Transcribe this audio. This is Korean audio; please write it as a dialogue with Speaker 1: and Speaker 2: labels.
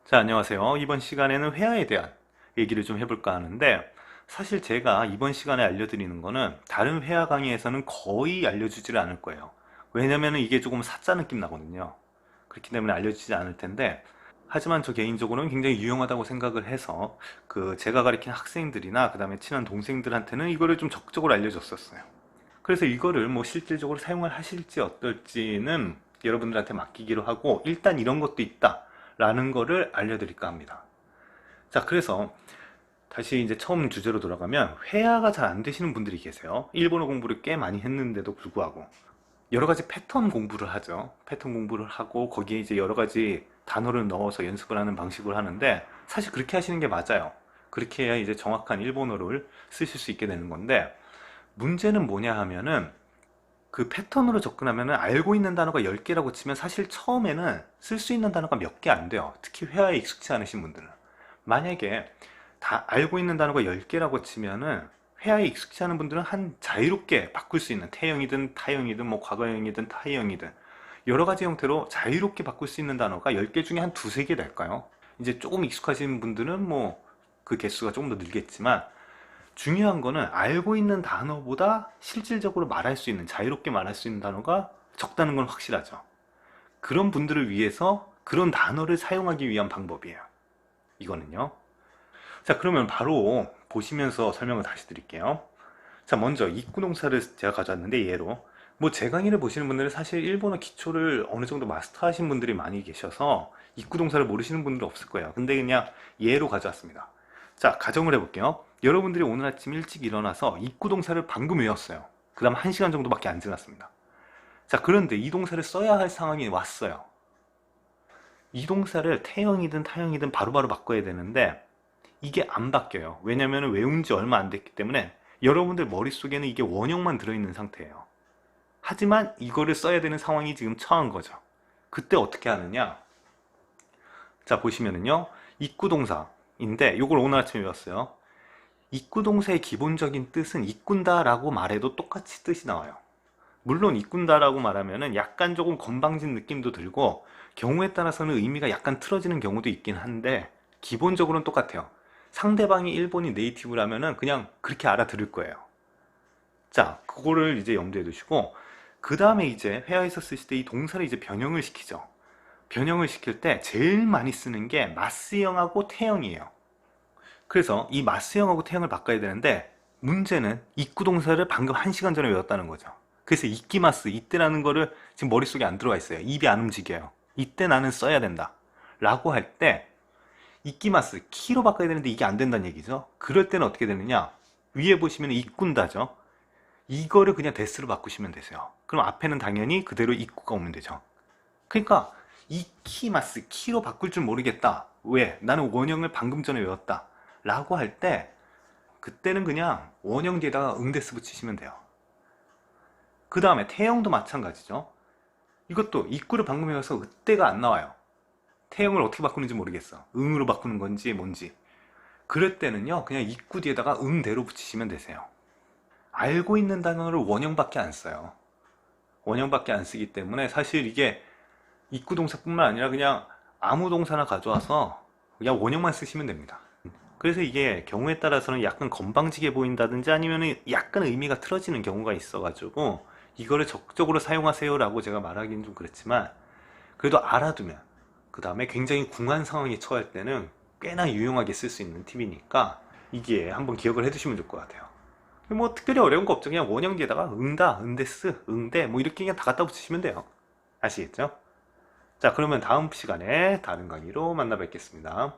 Speaker 1: 자, 안녕하세요. 이번 시간에는 회화에 대한 얘기를 좀 해볼까 하는데, 사실 제가 이번 시간에 알려드리는 거는 다른 회화 강의에서는 거의 알려주지를 않을 거예요. 왜냐면 이게 조금 사짜 느낌 나거든요. 그렇기 때문에 알려주지 않을 텐데, 하지만 저 개인적으로는 굉장히 유용하다고 생각을 해서 제가 가르친 학생들이나 그 다음에 친한 동생들한테는 이거를 좀 적극적으로 알려줬었어요. 그래서 이거를 뭐 실질적으로 사용을 하실지 어떨지는 여러분들한테 맡기기로 하고, 일단 이런 것도 있다 라는 거를 알려드릴까 합니다. 자, 그래서 다시 이제 처음 주제로 돌아가면, 회화가 잘 안 되시는 분들이 계세요. 일본어 공부를 꽤 많이 했는데도 불구하고 여러 가지 패턴 공부를 하죠. 패턴 공부를 하고 거기에 이제 여러 가지 단어를 넣어서 연습을 하는 방식을 하는데, 사실 그렇게 하시는 게 맞아요. 그렇게 해야 이제 정확한 일본어를 쓰실 수 있게 되는 건데, 문제는 뭐냐 하면은, 그 패턴으로 접근하면 알고 있는 단어가 10개라고 치면 사실 처음에는 쓸 수 있는 단어가 몇 개 안 돼요. 특히 회화에 익숙치 않으신 분들은. 만약에 다 알고 있는 단어가 10개라고 치면은, 회화에 익숙치 않은 분들은 한 자유롭게 바꿀 수 있는, 태형이든 타형이든 뭐 과거형이든 타형이든 여러 가지 형태로 자유롭게 바꿀 수 있는 단어가 10개 중에 한 두세 개 될까요? 이제 조금 익숙하신 분들은 뭐 그 개수가 조금 더 늘겠지만, 중요한 거는 알고 있는 단어보다 실질적으로 말할 수 있는, 자유롭게 말할 수 있는 단어가 적다는 건 확실하죠. 그런 분들을 위해서 그런 단어를 사용하기 위한 방법이에요. 이거는요. 자, 그러면 바로 보시면서 설명을 다시 드릴게요. 자, 먼저 입구동사를 제가 가져왔는데, 예로 뭐 제 강의를 보시는 분들은 사실 일본어 기초를 어느 정도 마스터하신 분들이 많이 계셔서 입구동사를 모르시는 분들은 없을 거예요. 근데 그냥 예로 가져왔습니다. 자, 가정을 해볼게요. 여러분들이 오늘 아침 일찍 일어나서 입구동사를 방금 외웠어요. 그 다음 1시간 정도밖에 안 지났습니다. 자, 그런데 이 동사를 써야 할 상황이 왔어요. 이 동사를 태형이든 타형이든 바로바로 바꿔야 되는데, 이게 안 바뀌어요. 왜냐면 외운 지 얼마 안 됐기 때문에 여러분들 머릿속에는 이게 원형만 들어있는 상태예요. 하지만 이거를 써야 되는 상황이 지금 처한 거죠. 그때 어떻게 하느냐? 자, 보시면은요, 입구동사인데 이걸 오늘 아침에 배웠어요. 입구동사의 기본적인 뜻은 이꾼다 라고 말해도 똑같이 뜻이 나와요. 물론 이꾼다 라고 말하면은 약간 조금 건방진 느낌도 들고, 경우에 따라서는 의미가 약간 틀어지는 경우도 있긴 한데, 기본적으로는 똑같아요. 상대방이 일본이 네이티브라면은 그냥 그렇게 알아들을 거예요. 자, 그거를 이제 염두에 두시고, 그 다음에 이제 회화에서 쓰실 때 이 동사를 이제 변형을 시키죠. 변형을 시킬 때 제일 많이 쓰는 게 마스형하고 태형이에요. 그래서 이 마스형하고 태형을 바꿔야 되는데, 문제는 입구동사를 방금 1시간 전에 외웠다는 거죠. 그래서 이끼마스, 이때라는 거를 지금 머릿속에 안 들어가 있어요. 입이 안 움직여요. 이때 나는 써야 된다 라고 할 때, 이끼마스, 키로 바꿔야 되는데 이게 안 된다는 얘기죠. 그럴 때는 어떻게 되느냐, 위에 보시면 이꾼다죠. 이거를 그냥 데스로 바꾸시면 되세요. 그럼 앞에는 당연히 그대로 이꾸가 오면 되죠. 그러니까 이키마스, 키로 바꿀 줄 모르겠다, 왜? 나는 원형을 방금 전에 외웠다 라고 할 때, 그때는 그냥 원형 뒤에다가 응데스 붙이시면 돼요. 그 다음에 태형도 마찬가지죠. 이것도 이꾸를 방금 외워서 그때가 안 나와요. 태형을 어떻게 바꾸는지 모르겠어. 응으로 바꾸는 건지 뭔지. 그럴 때는요, 그냥 이꾸 뒤에다가 응대로 붙이시면 되세요. 알고 있는 단어를 원형밖에 안 써요. 원형밖에 안 쓰기 때문에 사실 이게 입구 동사뿐만 아니라 그냥 아무 동사나 가져와서 그냥 원형만 쓰시면 됩니다. 그래서 이게 경우에 따라서는 약간 건방지게 보인다든지 아니면 약간 의미가 틀어지는 경우가 있어가지고, 이거를 적극적으로 사용하세요 라고 제가 말하기는 좀 그렇지만, 그래도 알아두면 그 다음에 굉장히 궁한 상황에 처할 때는 꽤나 유용하게 쓸 수 있는 팁이니까, 이게 한번 기억을 해두시면 좋을 것 같아요. 뭐 특별히 어려운 거 없죠. 그냥 원형 뒤에다가 응다, 응데스, 응대 뭐 이렇게 그냥 다 갖다 붙이시면 돼요. 아시겠죠? 자, 그러면 다음 시간에 다른 강의로 만나 뵙겠습니다.